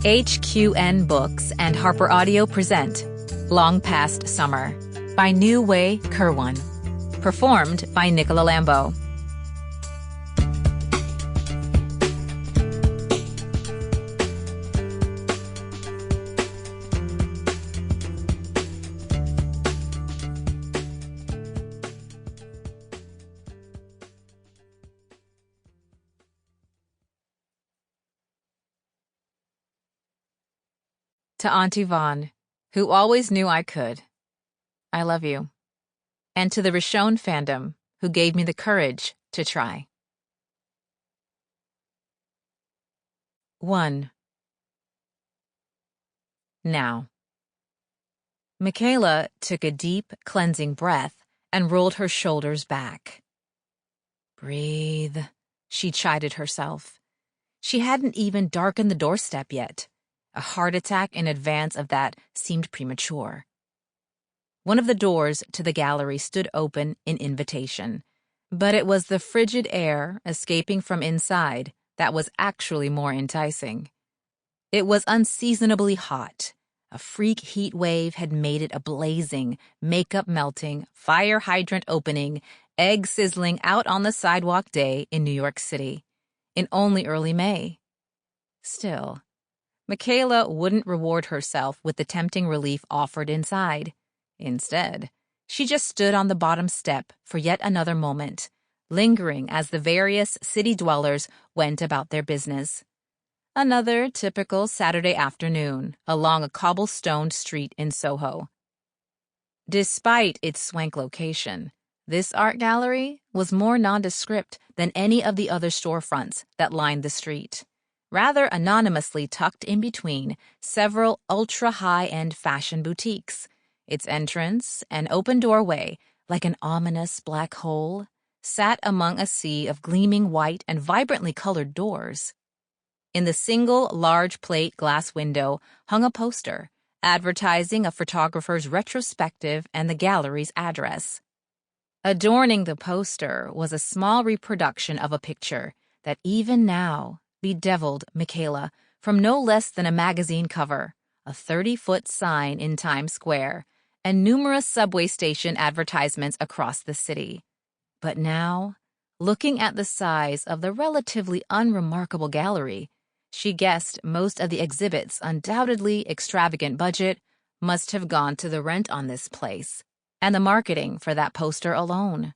HQN Books and HarlequinAudio present Long Past Summer by Noué Kirwan. Performed by Nicola Lambo. To Auntie Vaughn, who always knew I could, I love you. And to the Rochon fandom, who gave me the courage to try. 1. Now. Mikaela took a deep, cleansing breath and rolled her shoulders back. Breathe, she chided herself. She hadn't even darkened the doorstep yet. A heart attack in advance of that seemed premature. One of the doors to the gallery stood open in invitation, but it was the frigid air escaping from inside that was actually more enticing. It was unseasonably hot. A freak heat wave had made it a blazing, makeup melting, fire hydrant opening, egg sizzling out on the sidewalk day in New York City, in only early May. Still, Mikaela wouldn't reward herself with the tempting relief offered inside. Instead, she just stood on the bottom step for yet another moment, lingering as the various city dwellers went about their business. Another typical Saturday afternoon along a cobblestoned street in Soho. Despite its swank location, this art gallery was more nondescript than any of the other storefronts that lined the street. Rather anonymously tucked in between several ultra-high-end fashion boutiques. Its entrance, an open doorway, like an ominous black hole, sat among a sea of gleaming white and vibrantly colored doors. In the single large plate glass window hung a poster, advertising a photographer's retrospective and the gallery's address. Adorning the poster was a small reproduction of a picture that even now bedeviled Mikaela from no less than a magazine cover, a 30-foot sign in Times Square, and numerous subway station advertisements across the city. But now, looking at the size of the relatively unremarkable gallery, she guessed most of the exhibit's undoubtedly extravagant budget must have gone to the rent on this place, and the marketing for that poster alone.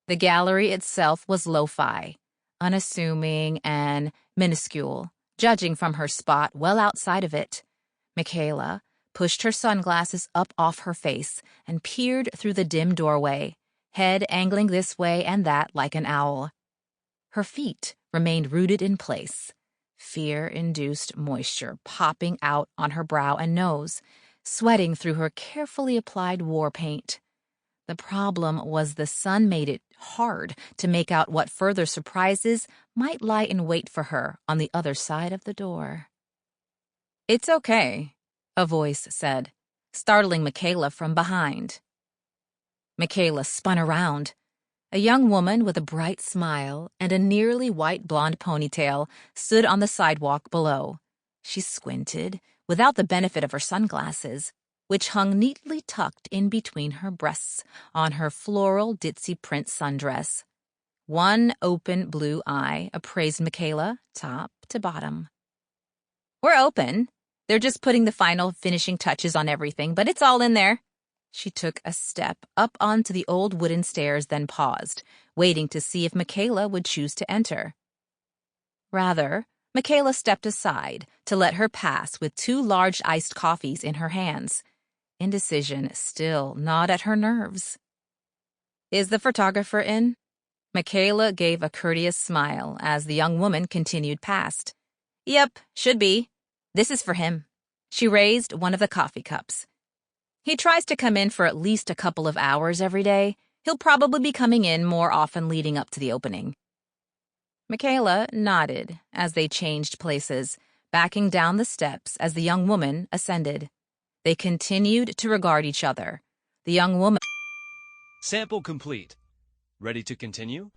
The gallery itself was lo-fi, unassuming and minuscule, judging from her spot well outside of it. Mikaela pushed her sunglasses up off her face and peered through the dim doorway, head angling this way and that like an owl. Her feet remained rooted in place, fear-induced moisture popping out on her brow and nose, sweating through her carefully applied war paint. The problem was the sun made it hard to make out what further surprises might lie in wait for her on the other side of the door. "It's okay," a voice said, startling Mikaela from behind. Mikaela spun around. A young woman with a bright smile and a nearly white blonde ponytail stood on the sidewalk below. She squinted, without the benefit of her sunglasses, which hung neatly tucked in between her breasts on her floral ditzy print sundress. One open blue eye appraised Mikaela top to bottom. "We're open. They're just putting the final finishing touches on everything, but it's all in there." She took a step up onto the old wooden stairs, then paused, waiting to see if Mikaela would choose to enter. Rather, Mikaela stepped aside to let her pass with 2 large iced coffees in her hands. Indecision still gnawed at her nerves. "Is the photographer in?" Mikaela gave a courteous smile as the young woman continued past. "Yep, should be. This is for him." She raised one of the coffee cups. "He tries to come in for at least a couple of hours every day. He'll probably be coming in more often leading up to the opening." Mikaela nodded as they changed places, backing down the steps as the young woman ascended. They continued to regard each other. The young woman... Sample complete. Ready to continue?